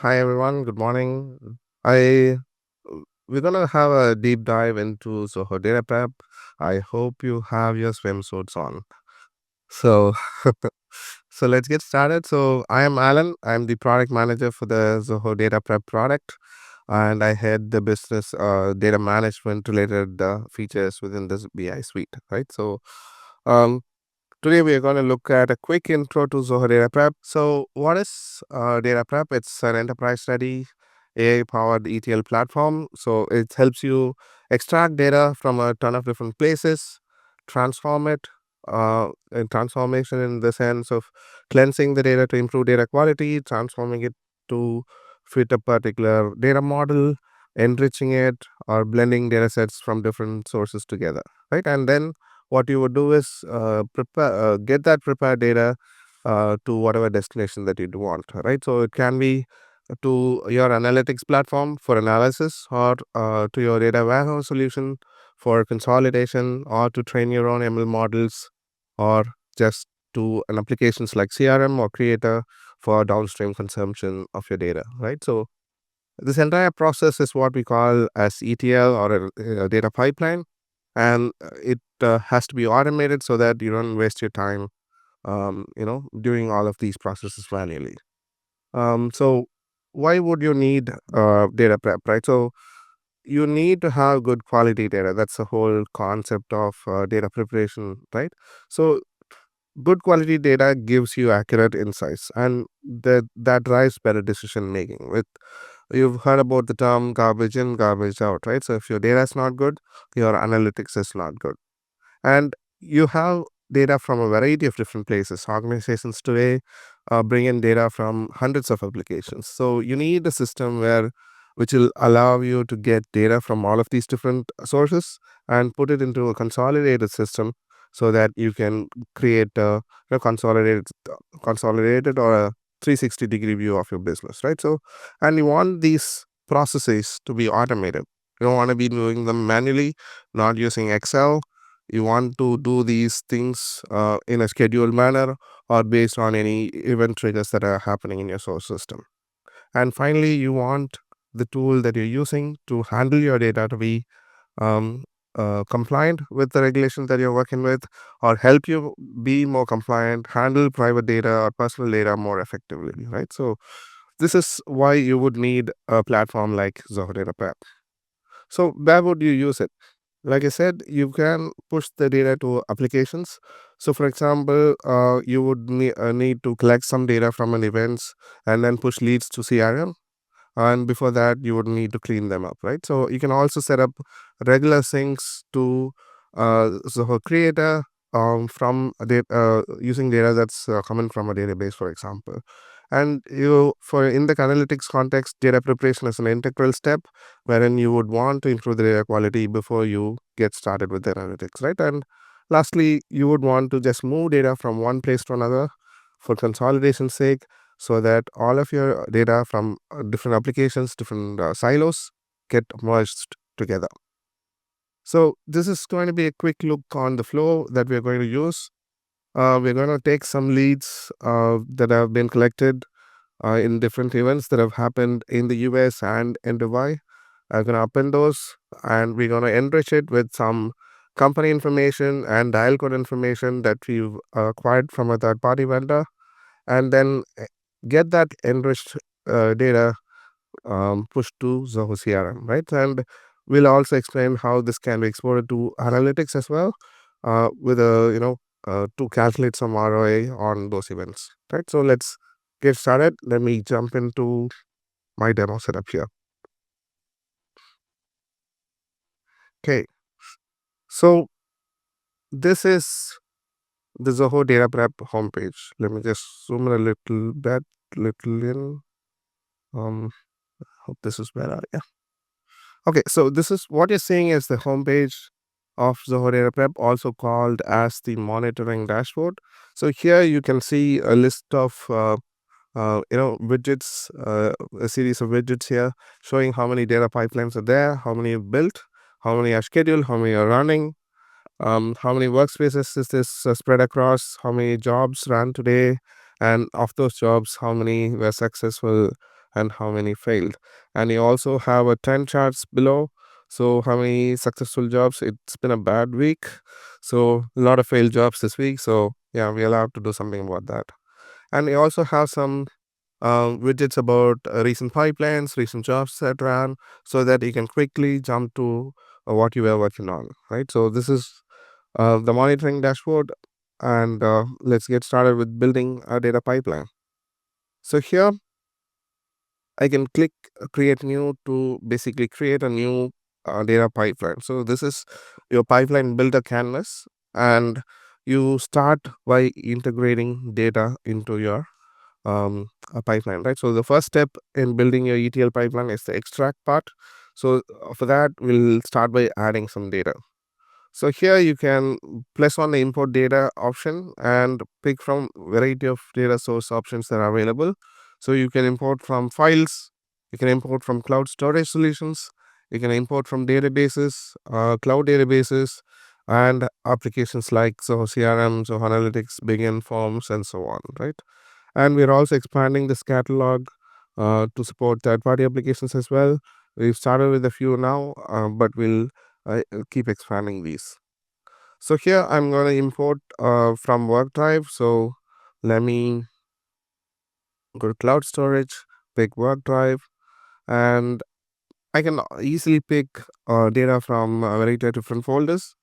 Hi everyone, good morning. I we're gonna have a deep dive into Zoho DataPrep. I hope you have your swimsuits on. So so let's get started. So I am Alan. I'm the product manager for the Zoho DataPrep product, and I head the business data management related features within this BI suite. Right. Um, Today we are going to look at a quick intro to Zoho Data Prep. So, what is Data Prep? It's an enterprise-ready AI-powered ETL platform. So, it helps you extract data from a ton of different places, transform it, and transformation in the sense of cleansing the data to improve data quality, transforming it to fit a particular data model, enriching it, or blending data sets from different sources together, right? And then what you would do is get that prepared data to whatever destination that you want, right? So it can be to your analytics platform for analysis, or to your data warehouse solution for consolidation, or to train your own ML models, or just to an applications like CRM or Creator for downstream consumption of your data, right? So this entire process is what we call as ETL, or a data pipeline, and it has to be automated so that you don't waste your time, doing all of these processes manually. So why would you need data prep, right? So you need to have good quality data. That's the whole concept of data preparation, right? So good quality data gives you accurate insights, and that drives better decision making. With You've heard about the term garbage in, garbage out, right? So if your data is not good, your analytics is not good. And you have data from a variety of different places. Organizations today bring in data from hundreds of applications. So you need a system which will allow you to get data from all of these different sources and put it into a consolidated system so that you can create a consolidated or a 360-degree view of your business, right? So, and you want these processes to be automated. You don't want to be doing them manually, not using Excel. You want to do these things in a scheduled manner, or based on any event triggers that are happening in your source system. And finally, you want the tool that you're using to handle your data to be um, compliant with the regulations that you're working with, or help you be more compliant, handle private data or personal data more effectively, right? So this is why you would need a platform like Zoho Data Prep. So where would you use it? Like I said, you can push the data to applications. So for example, you would need to collect some data from an events and then push leads to CRM, and before that you would need to clean them up, right? So you can also set up regular syncs to Zoho Creator, from using data that's coming from a database, for example. And you for in the analytics context, data preparation is an integral step wherein you would want to improve the data quality before you get started with the analytics, right? And lastly, you would want to just move data from one place to another for consolidation sake, so that all of your data from different applications, different silos get merged together. So this is going to be a quick look on the flow that we're going to use. We're going to take some leads that have been collected in different events that have happened in the US and in Dubai. I'm going to append those, and we're going to enrich it with some company information and dial code information that we've acquired from a third party vendor, and then get that enriched data pushed to Zoho CRM, right? And we'll also explain how this can be exported to analytics as well, with to calculate some ROI on those events, right? So let's get started. Let me jump into my demo setup here. Okay, so this is the Zoho Data Prep homepage. Let me just zoom in a little in. Hope this is better. Yeah. Okay, so this is what you're seeing is the homepage of Zoho Data Prep, also called as the monitoring dashboard. So here you can see a list of widgets, a series of widgets here showing how many data pipelines are there, how many you've built, how many are scheduled, how many are running, how many workspaces is this spread across, how many jobs ran today, and of those jobs, how many were successful, and how many failed. And you also have a 10 charts below. So how many successful jobs? It's been a bad week. So a lot of failed jobs this week. So yeah, we'll have to do something about that. And we also have some widgets about recent pipelines, recent jobs that ran, so that you can quickly jump to what you were working on, right? So this is the monitoring dashboard, and let's get started with building a data pipeline. So here I can click create new to basically create a new data pipeline. So this is your pipeline builder canvas, and you start by integrating data into your a pipeline, right? So the first step in building your ETL pipeline is the extract part. So for that, we'll start by adding some data. So here you can press on the import data option and pick from variety of data source options that are available. So you can import from files, you can import from cloud storage solutions, you can import from databases, cloud databases, and applications like Zoho CRM, Zoho Analytics, Begin Forms, and so on, right? And we're also expanding this catalog to support third-party applications as well. We've started with a few now, but we'll keep expanding these. So here I'm going to import from work drive. So let me go to cloud storage, pick work drive, and I can easily pick data from a variety of different folders.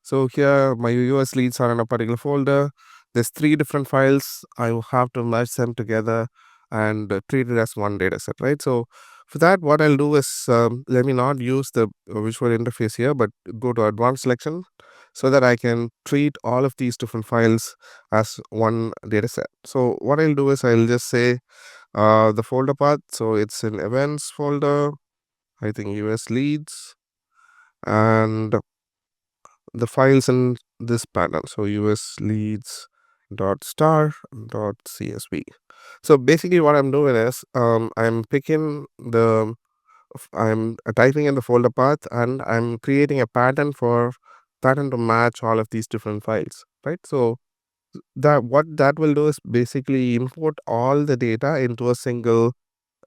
So here my US leads are in a particular folder. There's 3 different files. I will have to merge them together and treat it as one data set, right? So for that, what I'll do is let me not use the visual interface here, but go to advanced selection so that I can treat all of these different files as one data set. So what I'll do is I'll just say the folder path. So it's in events folder, I think US leads, and the files in this panel. So US leads dot star dot csv. So basically what I'm doing is I'm picking the I'm typing in the folder path, and I'm creating a pattern to match all of these different files, right? So that what that will do is basically import all the data into a single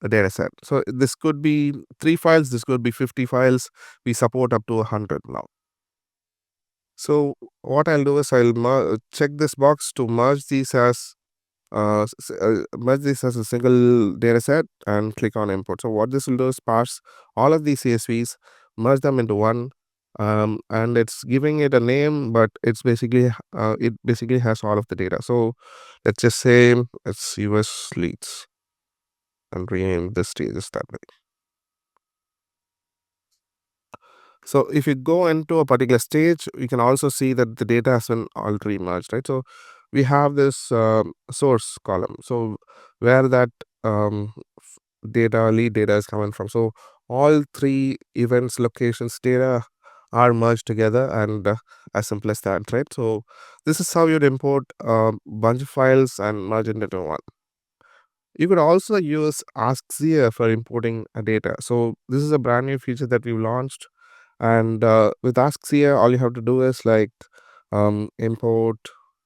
data set. So this could be 3 files, this could be 50 files. We support up to 100 now. So what I'll do is I'll check this box to merge these as a single data set and click on import. So what this will do is parse all of these CSVs, merge them into one, and it's giving it a name, but it basically has all of the data. So let's just say it's US leads and rename this stages that way. So if you go into a particular stage, you can also see that the data has been already merged, right? So we have this source column. So where that lead data is coming from. So all 3 events, locations, data are merged together, and as simple as that, right? So this is how you'd import a bunch of files and merge it into one. You could also use AskZia for importing data. So this is a brand new feature that we've launched, and with AskZia, all you have to do is like import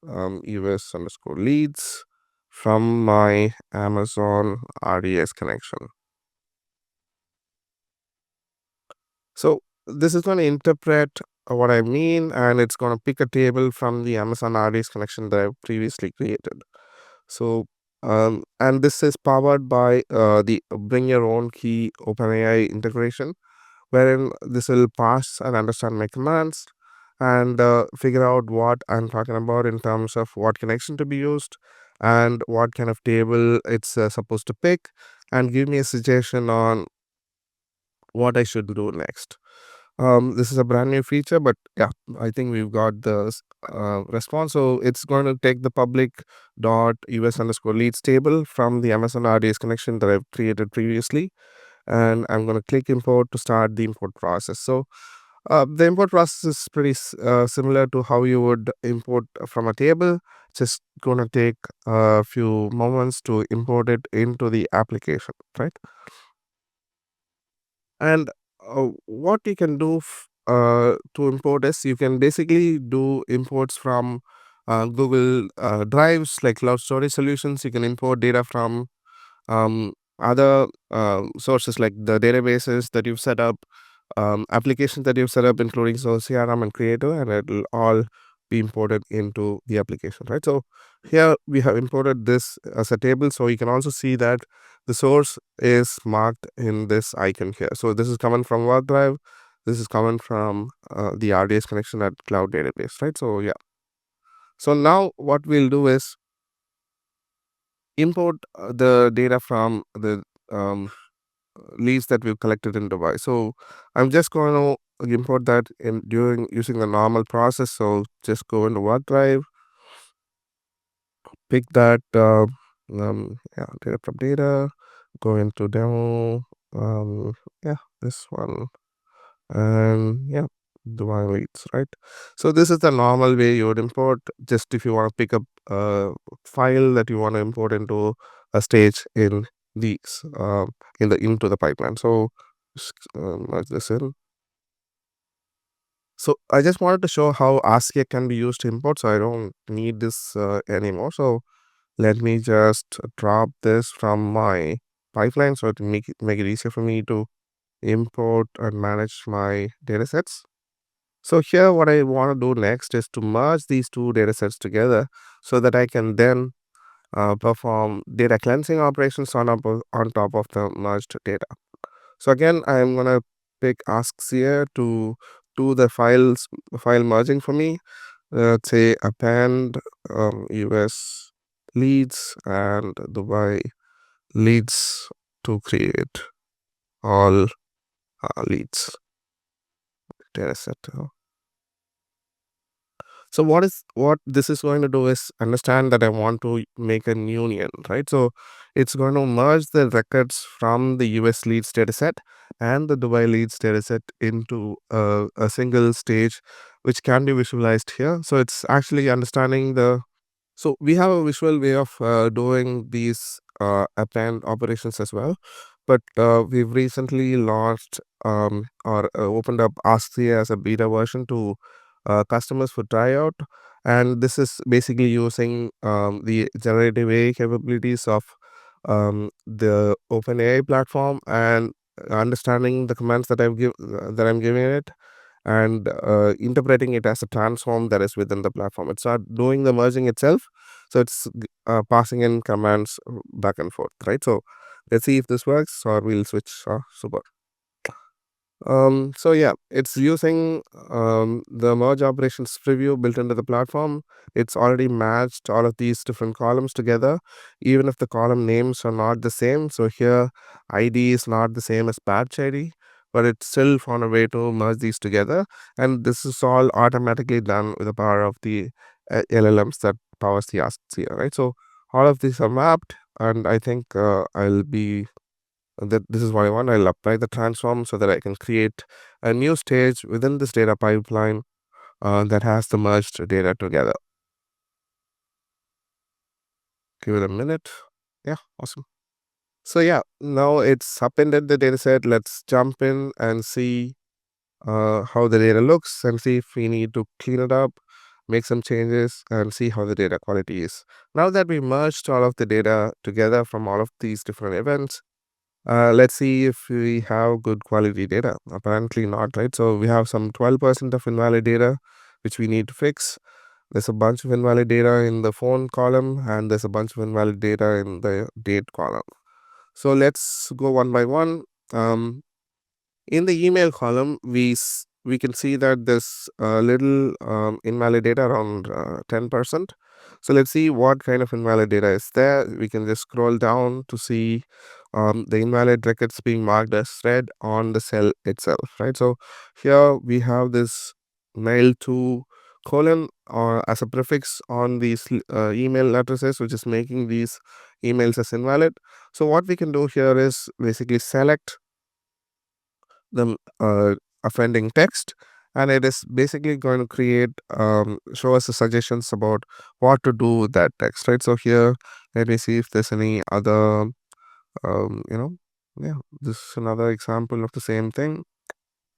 US underscore leads from my Amazon RDS connection. So this is going to interpret what I mean, and it's going to pick a table from the Amazon RDS connection that I've previously created. So, and this is powered by the Bring Your Own Key OpenAI integration, wherein this will parse and understand my commands and figure out what I'm talking about in terms of what connection to be used and what kind of table it's supposed to pick, and give me a suggestion on what I should do next. This is a brand new feature, but yeah, I think we've got the response. So it's going to take the public dot US underscore leads table from the Amazon RDS connection that I've created previously, and I'm going to click import to start the import process. So the import process is pretty similar to how you would import from a table. Just going to take a few moments to import it into the application, right? And what you can do to import is you can basically do imports from Google Drives like cloud storage solutions. You can import data from other sources like the databases that you've set up, applications that you've set up, including so CRM and Creator, and it will all be imported into the application, right? So here we have imported this as a table, so you can also see that the source is marked in this icon here. So this is coming from OneDrive. This is coming from the RDS connection at Cloud Database, right? So yeah. So now what we'll do is import the data from the um, leads that we've collected in Dubai. So I'm just going to import that in during using the normal process. So just go into OneDrive, pick that yeah, data from data, go into demo, yeah, this one, and yeah, Dubai leads, right? So this is the normal way you would import. Just if you want to pick up a file that you want to import into a stage in these in the into the pipeline. So just merge this in. So I just wanted to show how ASCII can be used to import. So I don't need this anymore. So let me just drop this from my pipeline so to make it easier for me to import and manage my data sets. So here what I want to do next is to merge these two data sets together so that I can then perform data cleansing operations on top of the merged data. So again, I'm gonna pick asks here to do the file merging for me. Let's say append US leads and Dubai leads to create all leads data set. So what this is going to do is understand that I want to make a union, right? So it's going to merge the records from the US leads dataset and the Dubai leads dataset into a single stage, which can be visualized here. So it's actually understanding the so we have a visual way of doing these append operations as well, but we've recently launched or opened up AskCA as a beta version to customers for tryout, and this is basically using the generative AI capabilities of the OpenAI platform and understanding the commands that I'm giving it and interpreting it as a transform that is within the platform. It's not doing the merging itself, so it's passing in commands back and forth, right? So let's see if this works, or we'll switch. Super. So yeah, it's using the merge operations preview built into the platform. It's already matched all of these different columns together, even if the column names are not the same. So here, ID is not the same as batch ID, but it's still found a way to merge these together. And this is all automatically done with the power of the LLMs that powers the Ask here, right? So all of these are mapped, and I think I'll be that this is what I want. I'll apply the transform so that I can create a new stage within this data pipeline that has the merged data together. Give it a minute. Yeah, awesome. So yeah, now it's appended the data set. Let's jump in and see how the data looks and see if we need to clean it up, make some changes, and see how the data quality is. Now that we merged all of the data together from all of these different events, let's see if we have good quality data. Apparently not, right? So we have some 12% of invalid data, which we need to fix. There's a bunch of invalid data in the phone column, and there's a bunch of invalid data in the date column. So let's go one by one. In the email column, we can see that there's a little invalid data around 10%. So let's see what kind of invalid data is there. We can just scroll down to see the invalid records being marked as red on the cell itself, right? So here we have this mail to colon or as a prefix on these email addresses, which is making these emails as invalid. So what we can do here is basically select the offending text, and it is basically going to create show us the suggestions about what to do with that text, right? So here let me see if there's any other yeah, this is another example of the same thing.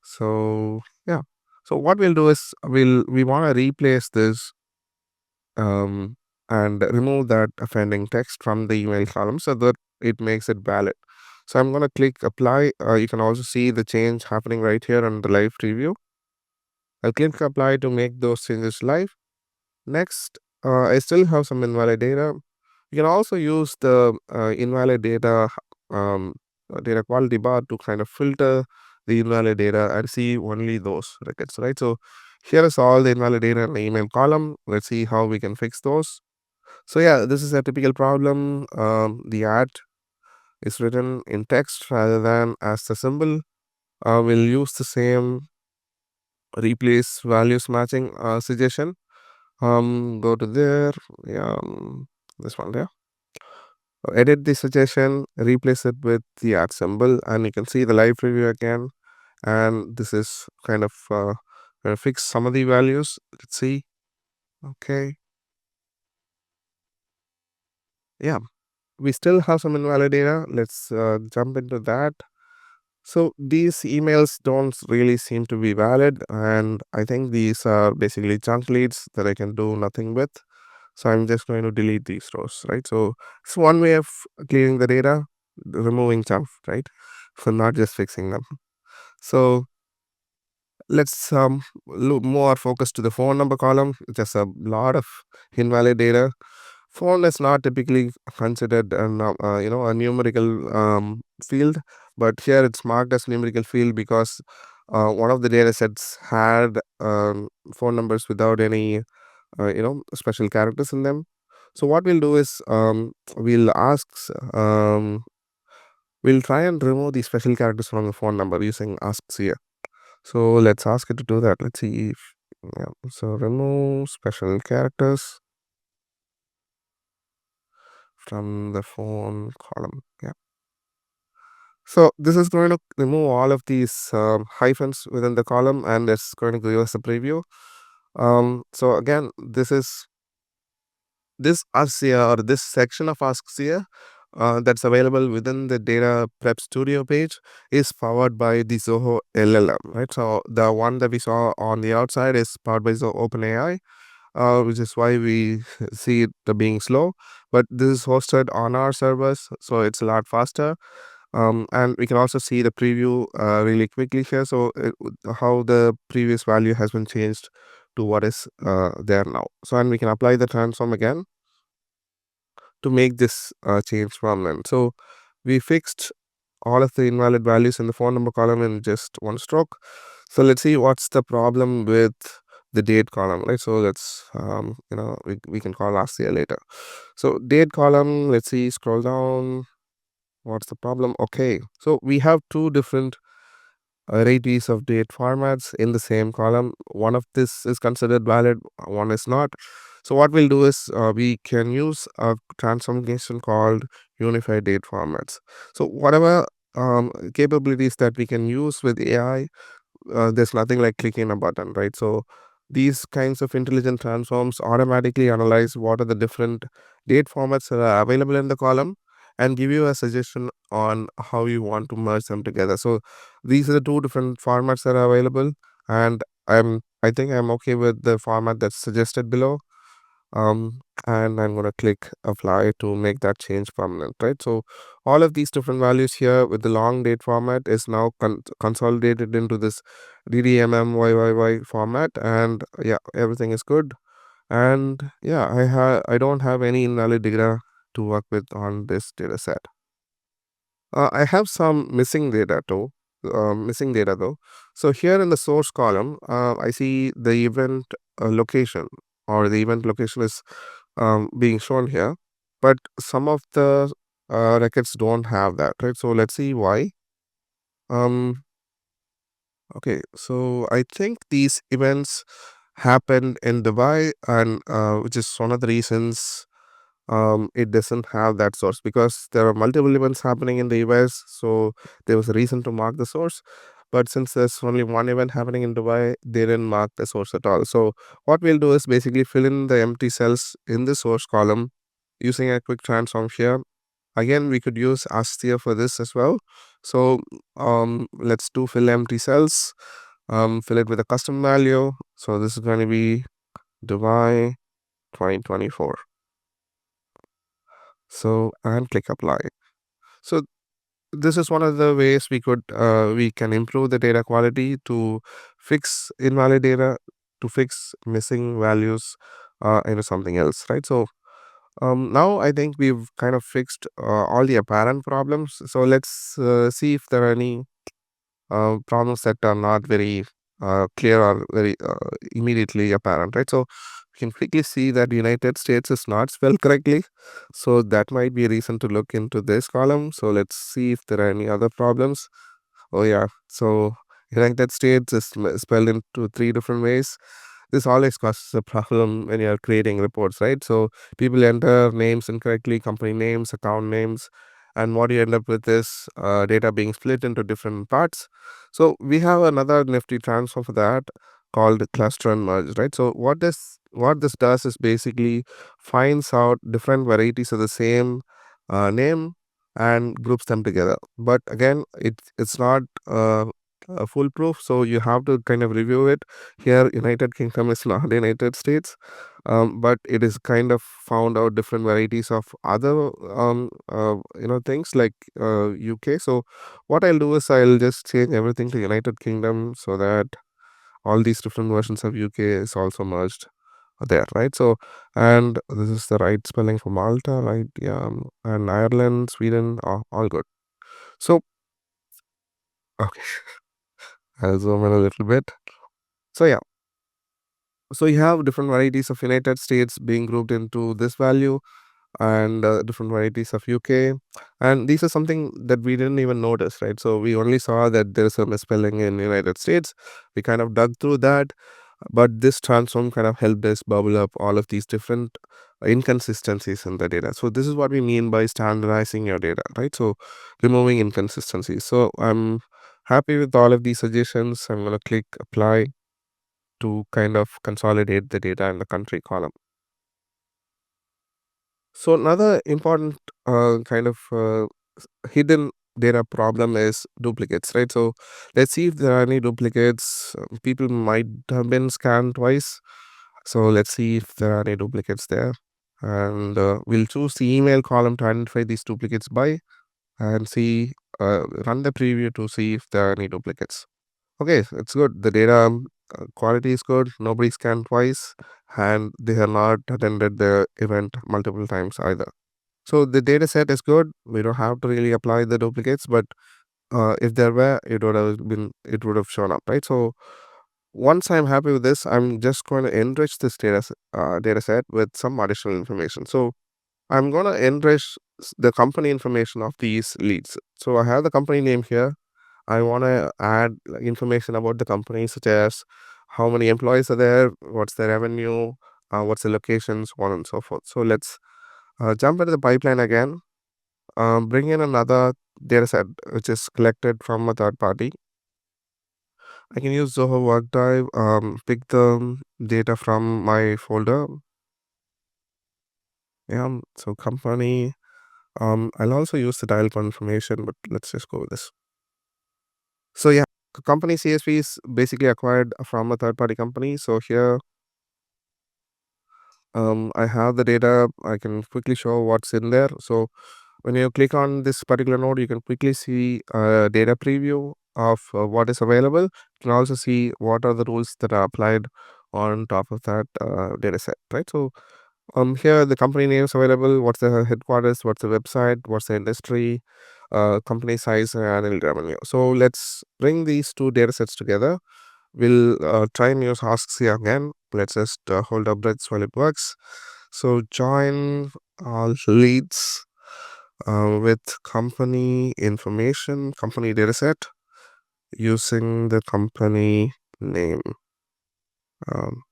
So yeah, so what we'll do is we want to replace this and remove that offending text from the email column so that it makes it valid. So I'm going to click apply. You can also see the change happening right here on the live preview. I'll click apply to make those changes live. Next, I still have some invalid data. You can also use the invalid data data quality bar to kind of filter the invalid data and see only those records, right? So here is all the invalid data in the email column. Let's see how we can fix those. So yeah, this is a typical problem. The ad is written in text rather than as the symbol. We'll use the same replace values matching suggestion. Go to there. Yeah, this one there. Edit the suggestion, replace it with the ad symbol, and you can see the live preview again. And this is kind of gonna fix some of the values. Let's see. Okay, yeah, we still have some invalid data. Let's jump into that. So these emails don't really seem to be valid, and I think these are basically junk leads that I can do nothing with. So I'm just going to delete these rows, right? So it's one way of clearing the data, removing junk, right? So not just fixing them. So let's look more focus to the phone number column. Just a lot of invalid data. Phone is not typically considered a numerical field, but here it's marked as numerical field because one of the data sets had phone numbers without any special characters in them. So what we'll do is we'll ask um, we'll try and remove the special characters from the phone number using asks here. So let's ask it to do that. Let's see if yeah. So remove special characters from the phone column. Yeah. So this is going to remove all of these hyphens within the column, and it's going to give us a preview. So again, this ASCIA or this section of ASCIA that's available within the Data Prep Studio page is powered by the Zoho LLM, right? So the one that we saw on the outside is powered by Zoho OpenAI, which is why we see it being slow. But this is hosted on our servers, so it's a lot faster. And we can also see the preview really quickly here. So how the previous value has been changed to what is there now. So and we can apply the transform again to make this change permanent. So we fixed all of the invalid values in the phone number column in just one stroke. So let's see what's the problem with the date column, right? So let's we can call last year later. So date column, let's see, scroll down. What's the problem? Okay, so we have two different varieties of date formats in the same column. One of this is considered valid, one is not. So what we'll do is we can use a transformation called unified date formats. So whatever capabilities that we can use with AI, there's nothing like clicking a button, right? So these kinds of intelligent transforms automatically analyze what are the different date formats that are available in the column and give you a suggestion on how you want to merge them together. So these are the two different formats that are available, and I think I'm okay with the format that's suggested below. And I'm going to click apply to make that change permanent, right? So all of these different values here with the long date format is now consolidated into this DDMMYYY format, and yeah, everything is good. And yeah, I don't have any invalid data to work with on this data set. I have some missing data too. Missing data though. So here in the source column, I see the event location, or the event location is being shown here, but some of the records don't have that, right? So let's see why. Um, okay, so I think these events happened in Dubai, and which is one of the reasons it doesn't have that source, because there are multiple events happening in the US. So there was a reason to mark the source. But since there's only one event happening in Dubai, they didn't mark the source at all. So what we'll do is basically fill in the empty cells in the source column using a quick transform here. Again, we could use Astia for this as well. So let's do fill empty cells. Fill it with a custom value. So this is going to be Dubai 2024. So and click apply. So this is one of the ways we can improve the data quality to fix invalid data, to fix missing values into something else, right? So now I think we've kind of fixed all the apparent problems. So let's see if there are any problems that are not very clear or very immediately apparent, right? So we can quickly see that United States is not spelled correctly. So that might be a reason to look into this column. So let's see if there are any other problems. Oh yeah, so United States is spelled into three different ways. This always causes a problem when you're creating reports, right? So people enter names incorrectly, company names, account names, and what you end up with is data being split into different parts. So we have another nifty transform for that called cluster and merge, right? So what this does is basically finds out different varieties of the same name and groups them together. But again, it's not foolproof, so you have to kind of review it. Here, United Kingdom is not United States, but it is kind of found out different varieties of other things like UK. So what I'll do is I'll just change everything to United Kingdom so that all these different versions of UK is also merged there, right? So, and this is the right spelling for Malta, right? Yeah, and Ireland, Sweden, all good. So, okay, I'll zoom in a little bit. So, yeah, so you have different varieties of United States being grouped into this value and different varieties of UK. And these are something that we didn't even notice, right? So, we only saw that there's a misspelling in United States. We kind of dug through that, but this transform kind of helped us bubble up all of these different inconsistencies in the data. So this is what we mean by standardizing your data, right? So removing inconsistencies. So I'm happy with all of these suggestions. I'm going to click apply to kind of consolidate the data in the country column. So another important kind of hidden data problem is duplicates, right? So let's see if there are any duplicates. People might have been scanned twice. So let's see if there are any duplicates there. And we'll choose the email column to identify these duplicates by and see, run the preview to see if there are any duplicates. Okay, it's good. The data quality is good. Nobody scanned twice and they have not attended the event multiple times either. So the data set is good. We don't have to really apply the duplicates, but if there were, it would have shown up, right? So once I'm happy with this, I'm just going to enrich this data set with some additional information. So I'm going to enrich the company information of these leads. So I have the company name here. I want to add information about the company, such as how many employees are there, what's the revenue, what's the location, so on and so forth. So let's jump into the pipeline again. Bring in another data set which is collected from a third party. I can use Zoho Work Drive, pick the data from my folder. Yeah, so company. I'll also use the dial confirmation, but let's just go with this. So yeah, company CSV is basically acquired from a third party company. So here, I have the data. I can quickly show what's in there. So when you click on this particular node, you can quickly see a data preview of what is available. You can also see what are the rules that are applied on top of that data set, right? So here the company name is available, what's the headquarters, what's the website, what's the industry, company size, and annual revenue. So let's bring these two data sets together. We'll try and use asks here again. Let's just hold our breaths while it works. So join all leads with company information, company dataset using the company name. Um,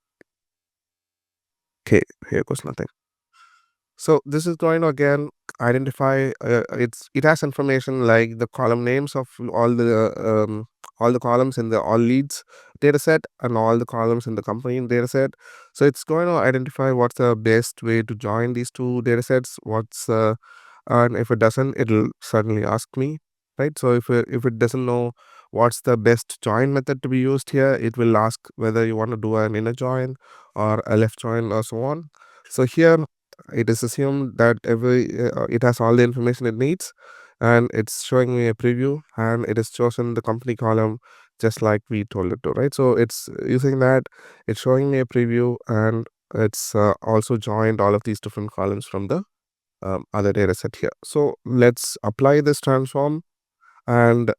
okay, here goes nothing. So this is going to again identify. It has information like the column names of all the columns in the all leads dataset and all the columns in the company dataset. So it's going to identify what's the best way to join these two datasets. And if it doesn't, it'll certainly ask me, right? So if it doesn't know what's the best join method to be used here, it will ask whether you want to do an inner join or a left join or so on. So here it is assumed that it has all the information it needs. and it's showing me a preview, and it has chosen the company column just like we told it to, right? So it's using that, it's showing me a preview, and it's also joined all of these different columns from the other data set here. So let's apply this transform and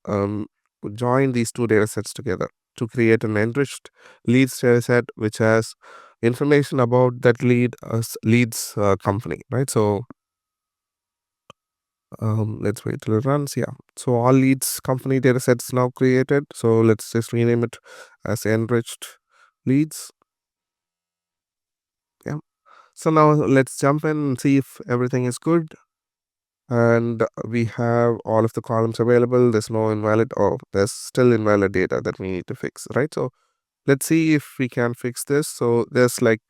um, join these two data sets together to create an enriched leads data set which has information about that leads company, right? So let's wait till it runs. Yeah, so all leads company data sets now created, so let's just rename it as enriched leads. Yeah, so now let's jump in and see if everything is good, and we have all of the columns available. There's no invalid, or there's still invalid data that we need to fix, right? So let's see if we can fix this. So there's like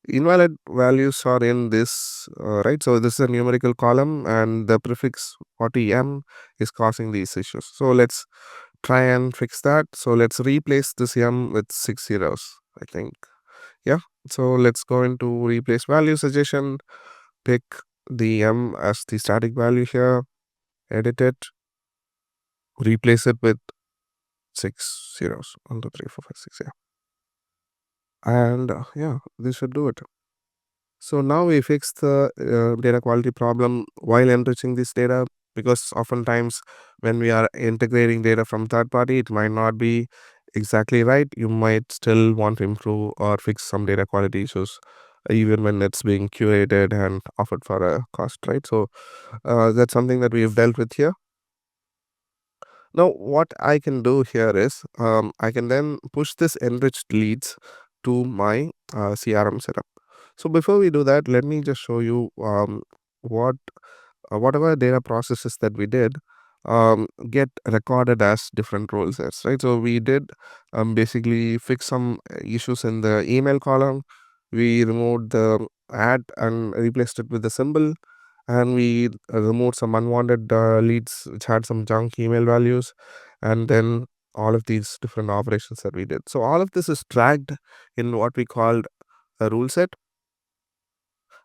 invalid values are in this, right? So this is a numerical column, and the prefix 40m is causing these issues. So let's try and fix that. So let's replace this m with 6 zeros, I think. Yeah, so let's go into replace value suggestion, pick the m as the static value here, edit it, replace it with 6 zeros. 1 2 3 4 5 6. Yeah, and yeah, this should do it. So now we fix the data quality problem while enriching this data, because oftentimes when we are integrating data from third party, it might not be exactly right. You might still want to improve or fix some data quality issues even when it's being curated and offered for a cost, right? So that's something that we've dealt with here. Now, what I can do here is I can then push this enriched leads to my CRM setup. So before we do that, let me just show you what whatever data processes that we did get recorded as different role sets, right? So we did basically fix some issues in the email column. We removed the add and replaced it with the symbol, and we removed some unwanted leads which had some junk email values, and then all of these different operations that we did. So all of this is tracked in what we called a rule set,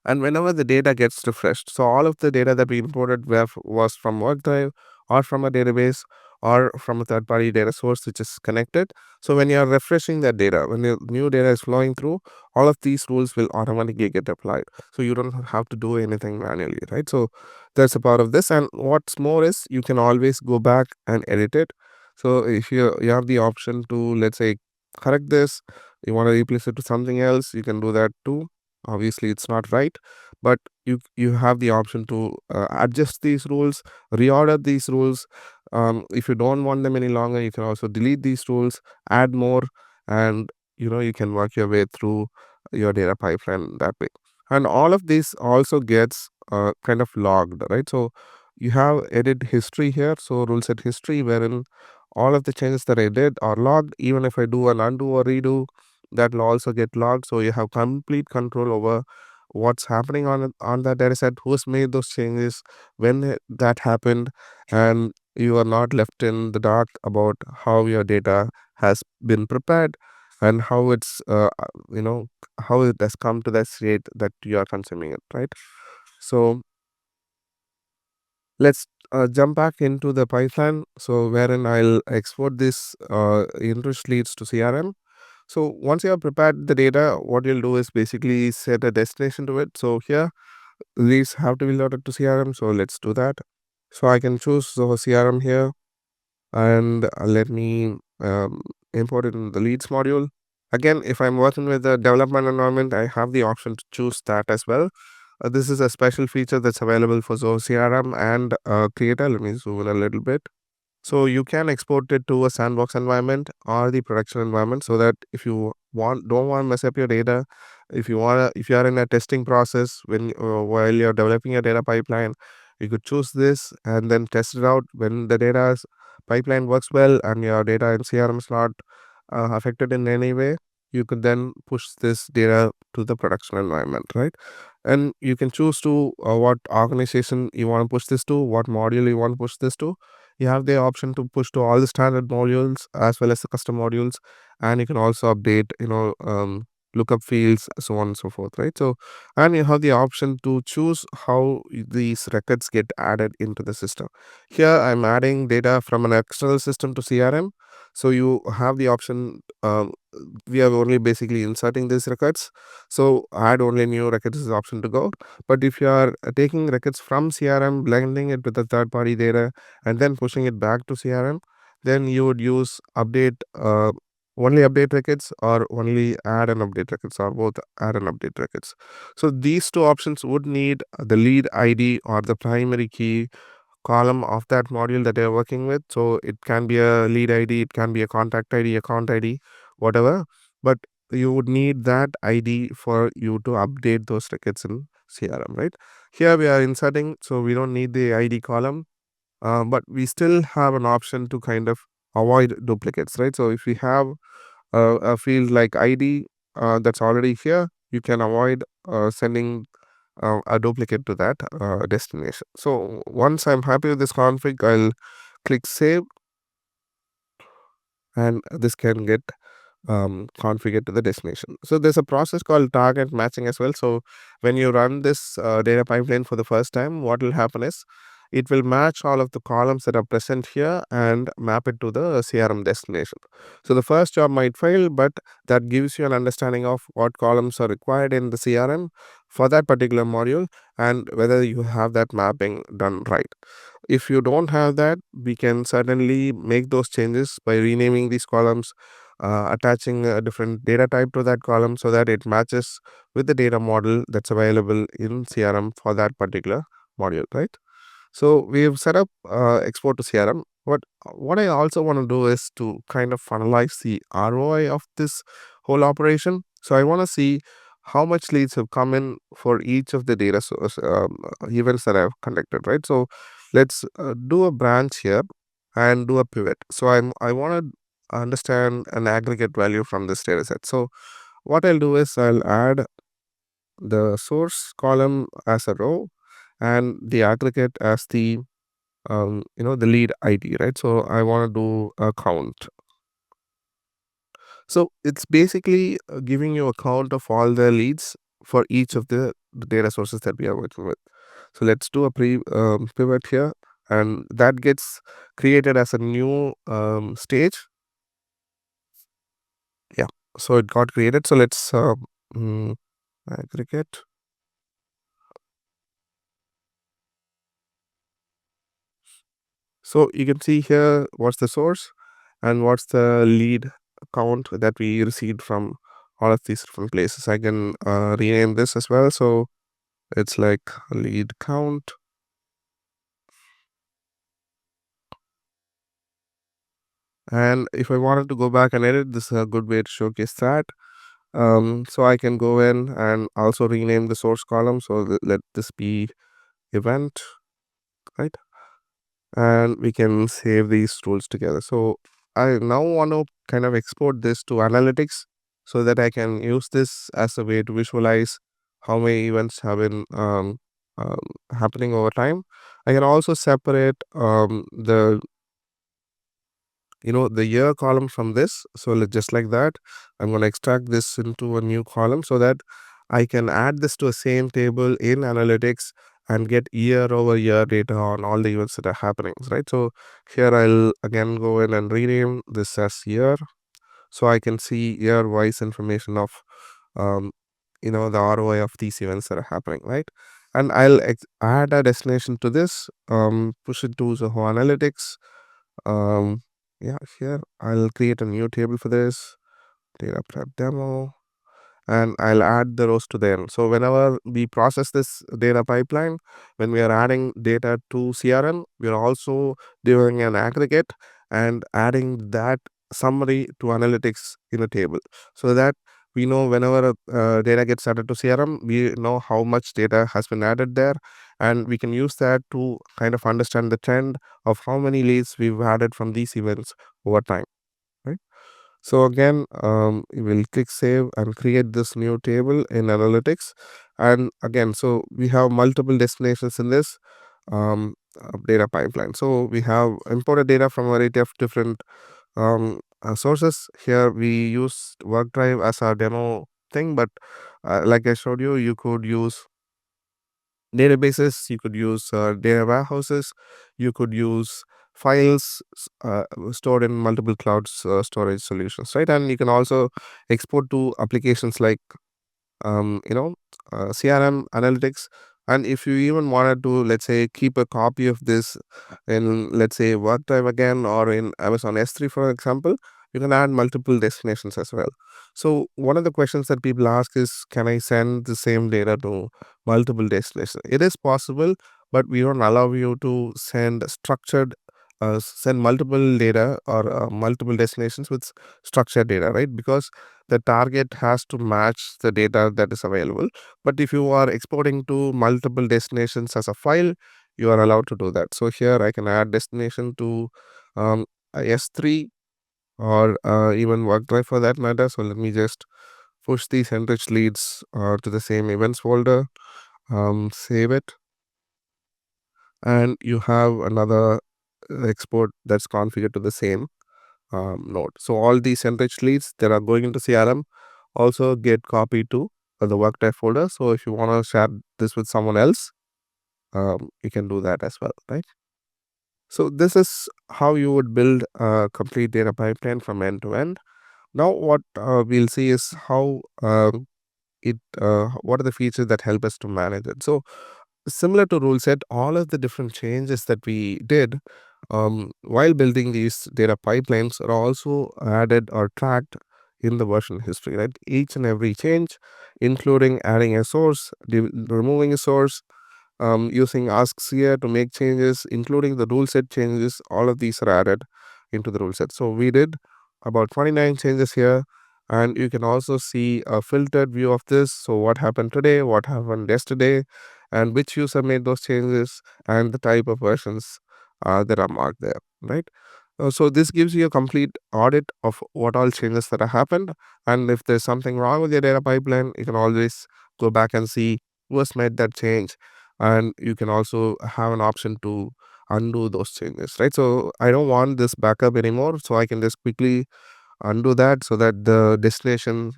and whenever the data gets refreshed, so all of the data that we imported was from OneDrive or from a database or from a third party data source which is connected. So when you are refreshing that data, when the new data is flowing through, all of these rules will automatically get applied, so you don't have to do anything manually, right? So that's a part of this, and what's more is you can always go back and edit it. So if you have the option to, let's say, correct this, you want to replace it to something else, you can do that too. Obviously it's not right, but you have the option to adjust these rules, reorder these rules. If you don't want them any longer, you can also delete these rules, add more, and you can work your way through your data pipeline that way. And all of this also gets kind of logged, right? So you have edit history here, so rule set history, wherein all of the changes that I did are logged. Even if I do an undo or redo, that will also get logged, so you have complete control over what's happening on that data set, who's made those changes, when that happened, and you are not left in the dark about how your data has been prepared and how it's you know how it has come to that state that you are consuming it, right? So let's jump back into the Python, so wherein I'll export this interest leads to CRM. So once you have prepared the data, what you'll do is basically set a destination to it. So here, leads have to be loaded to CRM. So let's do that. So I can choose the CRM here, and let me import it in the leads module. Again, if I'm working with the development environment, I have the option to choose that as well. This is a special feature that's available for Zoho CRM and Creator. Let me zoom in a little bit. So you can export it to a sandbox environment or the production environment, so that if you don't want to mess up your data, if you are in a testing process while you're developing your data pipeline, you could choose this and then test it out. When the pipeline works well and your data in CRM is not affected in any way, you could then push this data to the production environment, right? And you can choose to what organization you want to push this to, what module you want to push this to. You have the option to push to all the standard modules as well as the custom modules, and you can also update lookup fields, so on and so forth, right? So, and you have the option to choose how these records get added into the system. Here I'm adding data from an external system to CRM. So you have the option, we are only basically inserting these records. So add only new records is the option to go. But if you are taking records from CRM, blending it with the third party data, and then pushing it back to CRM, then you would use update, only update records, or only add and update records, or both add and update records. So these two options would need the lead ID or the primary key column of that module that you're working with. So it can be a lead ID, it can be a contact ID, account ID, whatever. But you would need that ID for you to update those records in CRM, right? Here we are inserting, so we don't need the ID column, but we still have an option to kind of avoid duplicates, right? So if we have a field like ID that's already here, you can avoid sending a duplicate to that destination. So once I'm happy with this config, I'll click save, and this can get configured to the destination. So there's a process called target matching as well. So when you run this data pipeline for the first time, what will happen is it will match all of the columns that are present here and map it to the CRM destination. So the first job might fail, but that gives you an understanding of what columns are required in the CRM for that particular module and whether you have that mapping done right. If you don't have that, we can certainly make those changes by renaming these columns, attaching a different data type to that column so that it matches with the data model that's available in CRM for that particular module, right? So we've set up export to CRM. What I also want to do is to kind of analyze the ROI of this whole operation. So I want to see how much leads have come in for each of the data source events that I've conducted, right? So let's do a branch here and do a pivot. So I want to understand an aggregate value from this data set. So what I'll do is I'll add the source column as a row and the aggregate as the the lead ID, right? So I want to do a count. So it's basically giving you a count of all the leads for each of the data sources that we are working with. So let's do a pivot here, and that gets created as a new stage. Yeah, so it got created. So let's mm, aggregate. So you can see here what's the source and what's the lead count that we received from all of these different places. I can rename this as well. So it's like lead count. And if I wanted to go back and edit, this is a good way to showcase that. So I can go in and also rename the source column. So let this be event, right? And we can save these tools together. So I now want to kind of export this to analytics so that I can use this as a way to visualize how many events have been um, happening over time. I can also separate the year column from this. So just like that, I'm going to extract this into a new column so that I can add this to a same table in analytics and get year over year data on all the events that are happening, right? So here I'll again go in and rename this as year so I can see year wise information of um, the ROI of these events that are happening, right? And I'll add a destination to this, push it to Zoho Analytics. um, yeah, here I'll create a new table for this data prep demo, and I'll add the rows to the end. So whenever we process this data pipeline, when we are adding data to CRM, we are also doing an aggregate and adding that summary to analytics in a table so that we know whenever data gets added to CRM, we know how much data has been added there, and we can use that to kind of understand the trend of how many leads we've added from these events over time, right? So again, we will click save and create this new table in analytics. And again, so we have multiple destinations in this data pipeline. So we have imported data from a variety of different sources. Here we use work drive as our demo thing, but like I showed you, you could use databases, you could use data warehouses, you could use files stored in multiple clouds storage solutions, right? And you can also export to applications like um, you know, CRM analytics. And if you even wanted to, let's say, keep a copy of this in, let's say, OneDrive again or in Amazon S3, for example, you can add multiple destinations as well. So one of the questions that people ask is, can I send the same data to multiple destinations? It is possible, but we don't allow you to send multiple data or multiple destinations with structured data, right? Because the target has to match the data that is available. But if you are exporting to multiple destinations as a file, you are allowed to do that. So here I can add destination to S3 or even OneDrive for that matter. So let me just push these enriched leads to the same events folder, save it, and you have another export that's configured to the same node. So all these enriched leads that are going into CRM also get copied to the work type folder. So if you want to share this with someone else, you can do that as well, right? So this is how you would build a complete data pipeline from end to end. Now what we'll see is how what are the features that help us to manage it. So similar to rule set, all of the different changes that we did while building these data pipelines are also added or tracked in the version history, right? Each and every change, including adding a source, removing a source, using asks here to make changes, including the rule set changes, all of these are added into the rule set. So we did about 29 changes here, and you can also see a filtered view of this. So what happened today, what happened yesterday, and which user made those changes, and the type of versions that are marked there, right? So this gives you a complete audit of what all changes that have happened, and if there's something wrong with your data pipeline, you can always go back and see who has made that change, and you can also have an option to undo those changes, right? So I don't want this backup anymore, so I can just quickly undo that so that the destination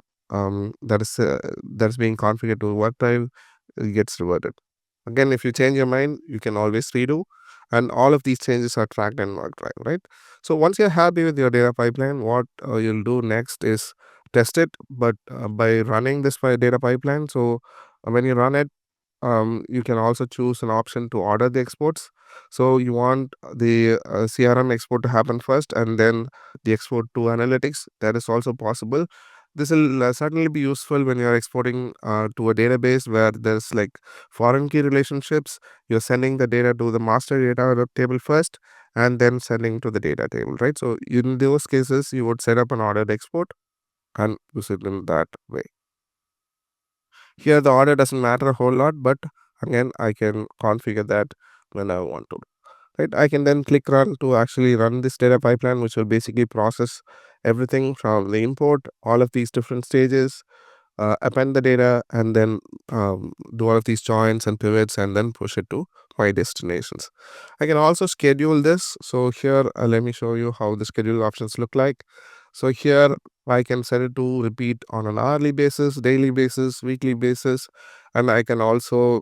that's being configured to OneDrive gets reverted. Again, if you change your mind, you can always redo, and all of these changes are tracked in OneDrive, right? So once you're happy with your data pipeline, what you'll do next is test it, but by running this data pipeline. So when you run it, you can also choose an option to order the exports. So you want the CRM export to happen first and then the export to analytics. That is also possible. This will certainly be useful when you're exporting to a database where there's like foreign key relationships. You're sending the data to the master data table first and then sending to the data table, right? So in those cases, you would set up an ordered export and use it in that way. Here the order doesn't matter a whole lot, but again I can configure that when I want to. Right, I can then click run to actually run this data pipeline, which will basically process everything from the import, all of these different stages, append the data, and then do all of these joins and pivots, and then push it to my destinations. I can also schedule this. So here, let me show you how the schedule options look like. So here I can set it to repeat on an hourly basis, daily basis, weekly basis, and I can also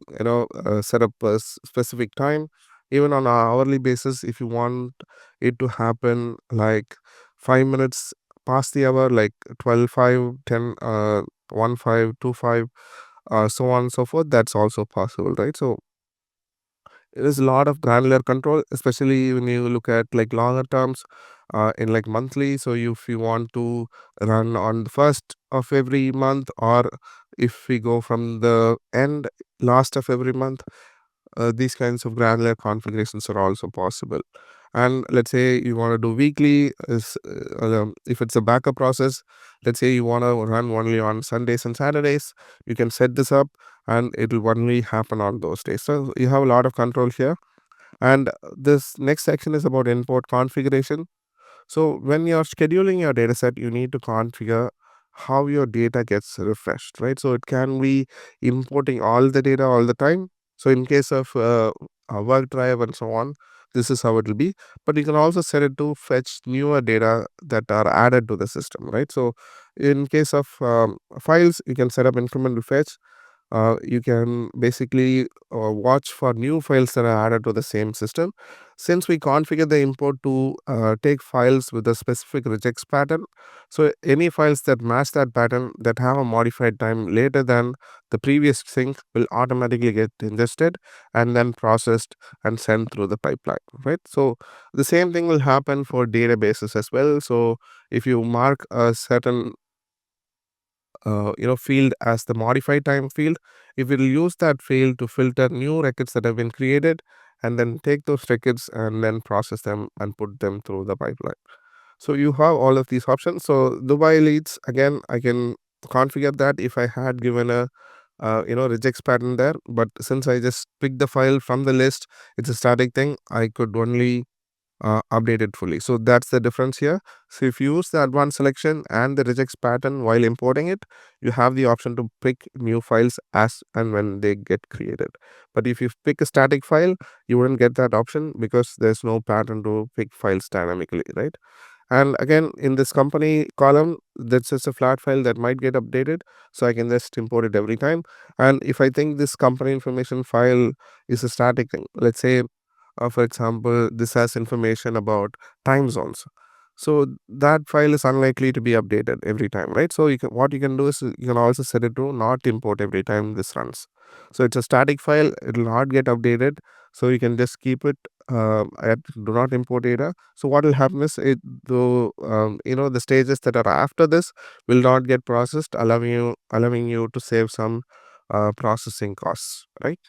set up a specific time. Even on an hourly basis, if you want it to happen like 5 minutes past the hour, like 12, 5, 10, 1, 5, 2, 5, so on and so forth, that's also possible, right? So there is a lot of granular control, especially when you look at like longer terms in like monthly. So if you want to run on the first of every month, or if we go from the end last of every month, these kinds of granular configurations are also possible. And let's say you want to do weekly, if it's a backup process, let's say you want to run only on Sundays and Saturdays, you can set this up and it will only happen on those days. So you have a lot of control here. And this next section is about import configuration. So when you're scheduling your dataset, you need to configure how your data gets refreshed, right? So it can be importing all the data all the time. So in case of a work drive and so on, This is how it will be. But you can also set it to fetch newer data that are added to the system, right? So in case of files, you can set up incremental fetch. You can basically watch for new files that are added to the same system. Since we configure the import to take files with a specific regex pattern, so any files that match that pattern that have a modified time later than the previous sync will automatically get ingested and then processed and sent through the pipeline, right? So the same thing will happen for databases as well. So if you mark a certain field as the modified time field, it will use that field to filter new records that have been created and then take those records and then process them and put them through the pipeline. So you have all of these options. So Dubai leads, again, I can configure that if I had given a regex pattern there, but since I just picked the file from the list, it's a static thing, I could only updated fully. So that's the difference here. So if you use the advanced selection and the regex pattern while importing it, you have the option to pick new files as and when they get created. But if you pick a static file, you wouldn't get that option because there's no pattern to pick files dynamically, right? And again, in this company column, that's just a flat file that might get updated. So I can just import it every time. And if I think this company information file is a static thing, let's say for example, this has information about time zones. So that file is unlikely to be updated every time, right? So what you can do is you can also set it to not import every time this runs. So it's a static file; it will not get updated. So you can just keep it at do not import data. So what will happen is the stages that are after this will not get processed, allowing you to save some processing costs, right?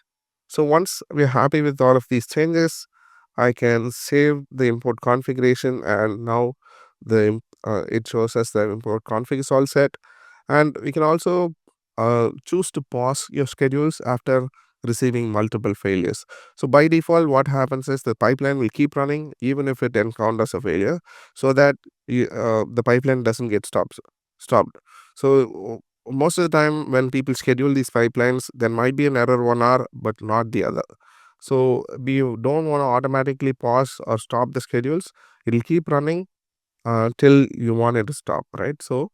So once we're happy with all of these changes, I can save the import configuration, and now it shows us the import config is all set. And we can also choose to pause your schedules after receiving multiple failures. So by default, what happens is the pipeline will keep running even if it encounters a failure, so that the pipeline doesn't get stopped. So most of the time when people schedule these pipelines, there might be an error 1 hour but not the other. So we don't want to automatically pause or stop the schedules. It'll keep running till you want it to stop, right? So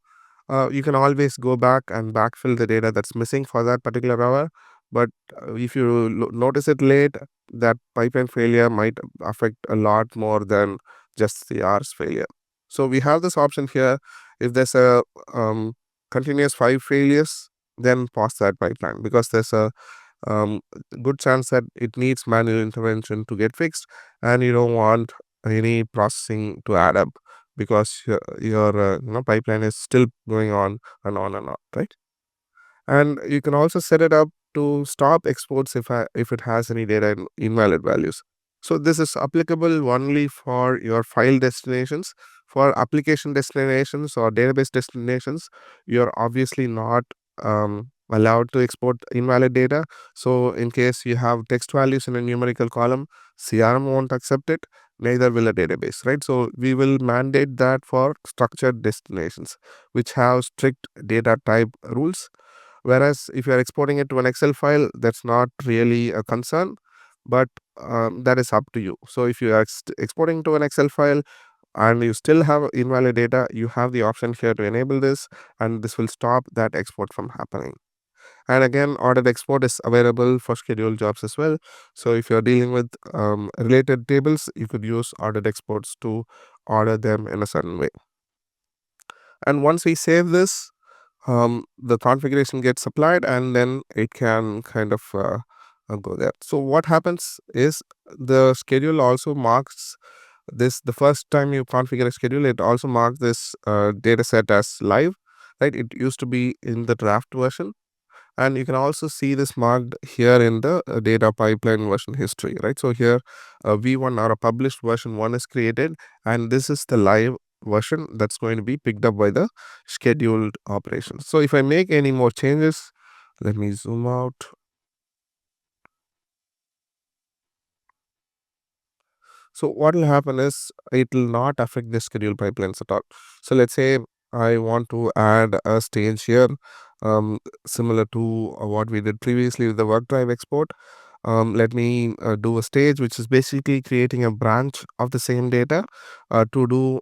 you can always go back and backfill the data that's missing for that particular hour. But if you notice it late, that pipeline failure might affect a lot more than just the hours failure. So we have this option here. If there's a um, continuous 5 failures, then pause that pipeline because there's a um, good chance that it needs manual intervention to get fixed, and you don't want any processing to add up because your pipeline is still going on and on, right? And you can also set it up to stop exports if it has any data invalid values. So this is applicable only for your file destinations. For application destinations or database destinations, you're obviously not allowed to export invalid data. So in case you have text values in a numerical column, CRM won't accept it, neither will a database, right? So we will mandate that for structured destinations which have strict data type rules. Whereas if you are exporting it to an Excel file, that's not really a concern, but that is up to you. So if you are exporting to an Excel file and you still have invalid data, you have the option here to enable this, and this will stop that export from happening. And again, ordered export is available for scheduled jobs as well. So if you're dealing with related tables, you could use ordered exports to order them in a certain way. And once we save this, the configuration gets applied and then it can kind of go there. So what happens is the schedule also marks this the first time you configure a schedule, it also marks this data set as live, right? It used to be in the draft version, and you can also see this marked here in the data pipeline version history, right? So here v1 or a published version 1 is created, and this is the live version that's going to be picked up by the scheduled operations. So if I make any more changes, let me zoom out. So what will happen is it will not affect the schedule pipelines at all. So let's say I want to add a stage here, similar to what we did previously with the work drive export. Let me do a stage which is basically creating a branch of the same data to do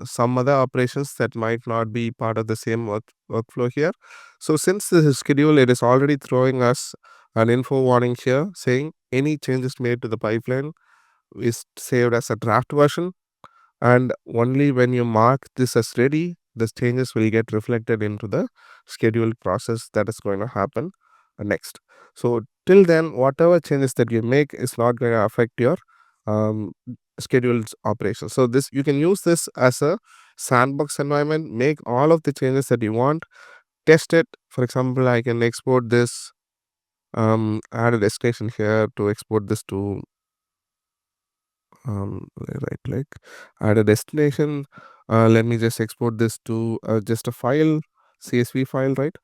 some other operations that might not be part of the same workflow here. So since this is schedule, it is already throwing us an info warning here saying any changes made to the pipeline is saved as a draft version, and only when you mark this as ready, the changes will get reflected into the scheduled process that is going to happen next. So till then, whatever changes that you make is not going to affect your um, scheduled operations. So this, you can use this as a sandbox environment, make all of the changes that you want, test it. For example, I can export this, add a destination here to export this to right click, add a destination. Let me just export this to just a file, CSV file, right?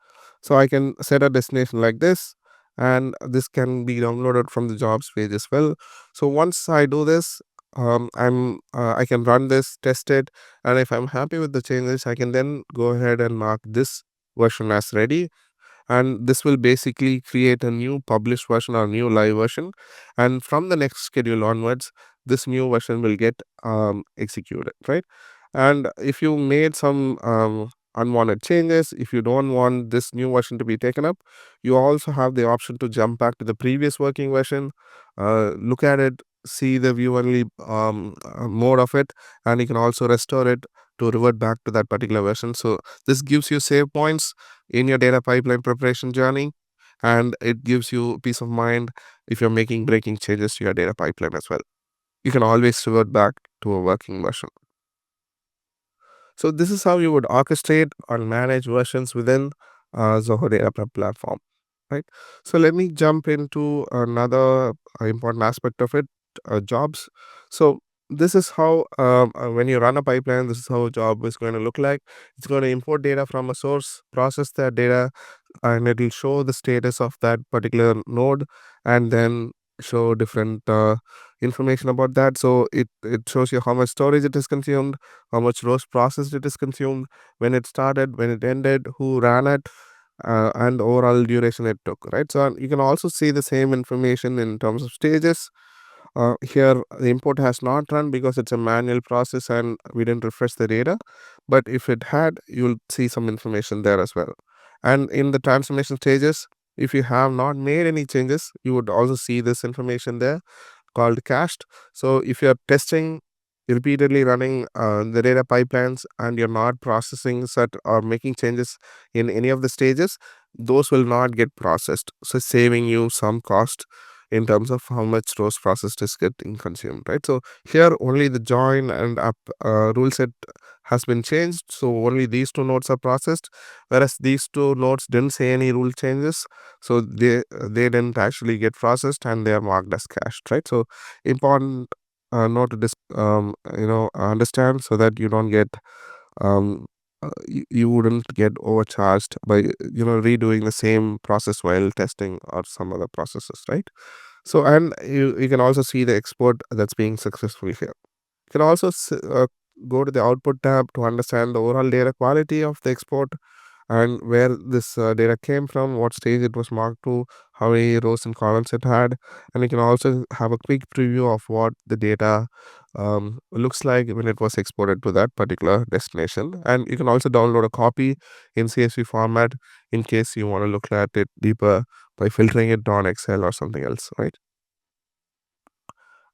So I can set a destination like this, and this can be downloaded from the jobs page as well. So once I do this, I can run this, test it, and if I'm happy with the changes, I can then go ahead and mark this version as ready, and this will basically create a new published version or new live version, and from the next schedule onwards, this new version will get executed, right? And if you made some unwanted changes, if you don't want this new version to be taken up, you also have the option to jump back to the previous working version, look at it, see the view only mode of it, and you can also restore it to revert back to that particular version. So this gives you save points in your data pipeline preparation journey, and it gives you peace of mind if you're making breaking changes to your data pipeline as well. You can always revert back to a working version. So this is how you would orchestrate or manage versions within Zoho Data Prep platform, right? So let me jump into another important aspect of it, jobs. So this is how when you run a pipeline, this is how a job is going to look like. It's going to import data from a source, process that data, and it will show the status of that particular node, and then show different information about that. So it shows you how much storage it is consumed, how much rows processed it is consumed, when it started, when it ended, who ran it, and overall duration it took, right? So you can also see the same information in terms of stages. Here the import has not run because it's a manual process and we didn't refresh the data, but if it had, you'll see some information there as well. And in the transformation stages, if you have not made any changes, you would also see this information there called cached. So if you're testing, repeatedly running the data pipelines, and you're not processing set or making changes in any of the stages, those will not get processed, so saving you some cost in terms of how much rows processed is getting consumed, right? So here only the join and up rule set has been changed, so only these two nodes are processed, whereas these two nodes didn't say any rule changes, so they didn't actually get processed and they are marked as cached, right? So important note to understand, so that you don't get you wouldn't get overcharged by redoing the same process while testing or some other processes, right? So and you can also see the export that's being successful here. You can also go to the output tab to understand the overall data quality of the export and where this data came from, what stage it was marked to, how many rows and columns it had, and you can also have a quick preview of what the data looks like when it was exported to that particular destination. And you can also download a copy in CSV format in case you want to look at it deeper by filtering it on Excel or something else, right?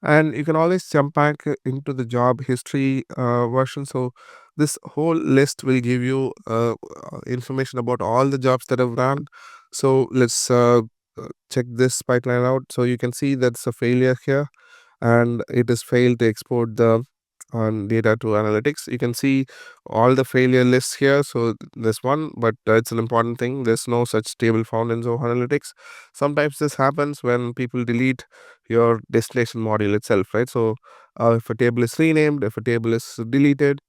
And you can always jump back into the job history version. So this whole list will give you information about all the jobs that have run. So let's check this pipeline out. So you can see that's a failure here, and it is failed to export the on data to analytics. You can see all the failure lists here. So this one, but it's an important thing, there's no such table found in Zoho Analytics. Sometimes this happens when people delete your destination module itself, right? So if a table is renamed, if a table is deleted,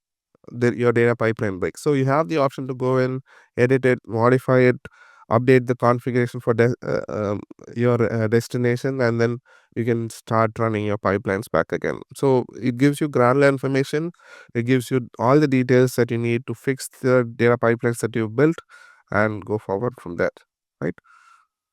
your data pipeline breaks. So you have the option to go in, edit it, modify it, update the configuration for your destination, and then you can start running your pipelines back again. So it gives you granular information. It gives you all the details that you need to fix the data pipelines that you've built and go forward from that, right?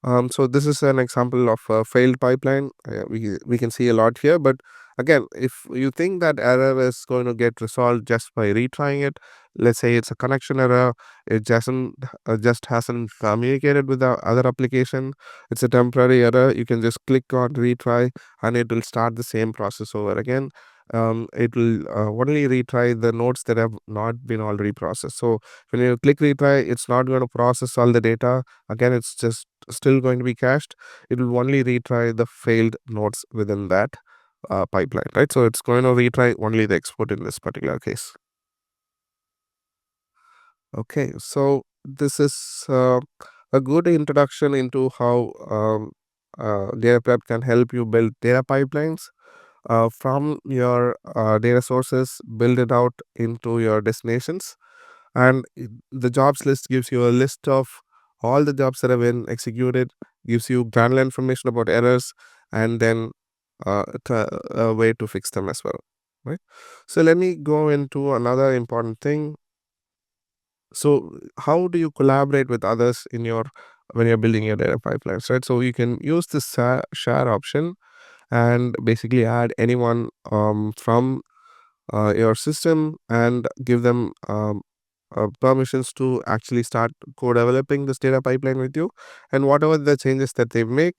So this is an example of a failed pipeline. We can see a lot here, but again, if you think that error is going to get resolved just by retrying it, let's say it's a connection error, it just hasn't communicated with the other application. It's a temporary error. You can just click on retry, and it will start the same process over again. It will only retry the nodes that have not been already processed. So when you click retry, it's not going to process all the data. Again, it's just still going to be cached. It will only retry the failed nodes within that pipeline, right? So it's going to retry only the export in this particular case. Okay, so this is a good introduction into how DataPrep can help you build data pipelines from your data sources, build it out into your destinations. And the jobs list gives you a list of all the jobs that have been executed, gives you granular information about errors, and then a way to fix them as well, right? So let me go into another important thing. So how do you collaborate with others in your when you're building your data pipelines, right? So you can use this share option and basically add anyone from your system and give them permissions to actually start co-developing this data pipeline with you, and whatever the changes that they make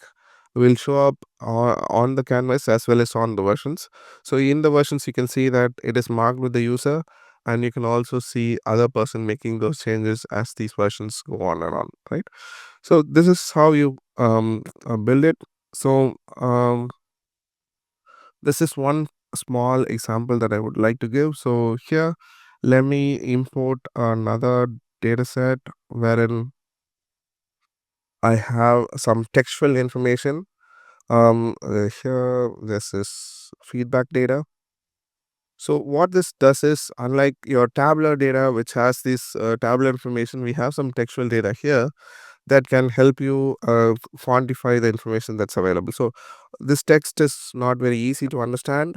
will show up on the canvas as well as on the versions. So in the versions you can see that it is marked with the user, and you can also see other person making those changes as these versions go on and on, right? So this is how you build it. So this is one small example that I would like to give. So here, let me import another data set wherein I have some textual information. Here, this is feedback data. So what this does is, unlike your tabular data, which has this tabular information, we have some textual data here that can help you quantify the information that's available. So this text is not very easy to understand,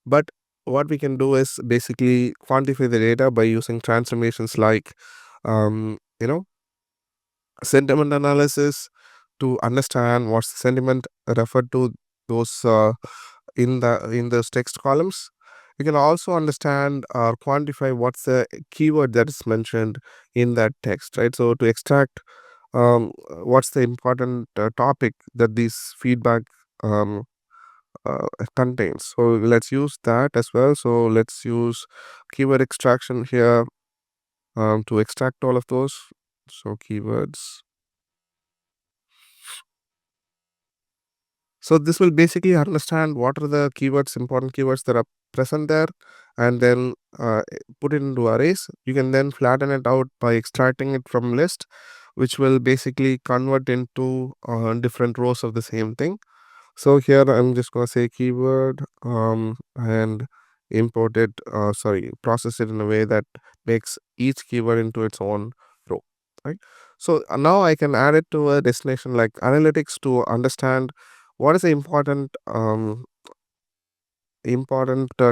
but what we can do is basically quantify the data by using transformations like you know, sentiment analysis to understand what's the sentiment referred to those in those text columns. You can also understand or quantify what's the keyword that is mentioned in that text, right? So to extract what's the important topic that this feedback um, contains. So let's use that as well. So let's use keyword extraction here to extract all of those. So keywords. So this will basically understand what are the keywords, important keywords that are present there, and then put it into arrays. You can then flatten it out by extracting it from list, which will basically convert into different rows of the same thing. So here I'm just gonna say keyword and import it, process it in a way that makes each keyword into its own row, right? So now I can add it to a destination like analytics to understand what is the important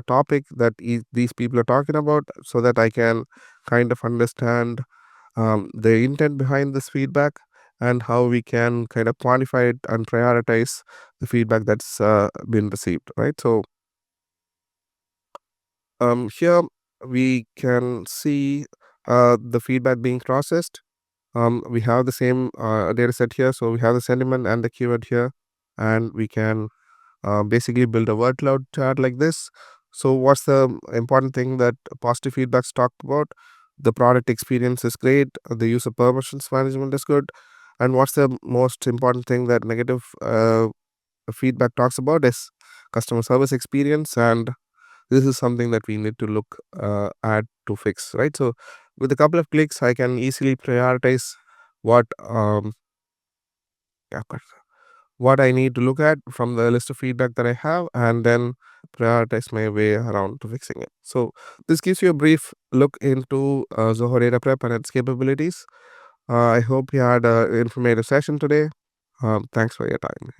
topic that these people are talking about, so that I can kind of understand the intent behind this feedback and how we can kind of quantify it and prioritize the feedback that's been received, right? So here we can see the feedback being processed. We have the same data set here, so we have the sentiment and the keyword here, and we can basically build a word cloud chart like this. So what's the important thing that positive feedbacks talked about? The product experience is great, the user permissions management is good, and what's the most important thing that negative feedback talks about is customer service experience, and this is something that we need to look at to fix, right? So with a couple of clicks I can easily prioritize what yeah, what I need to look at from the list of feedback that I have, and then prioritize my way around to fixing it. So this gives you a brief look into Zoho Data Prep and its capabilities. I hope you had an informative session today. Thanks for your time.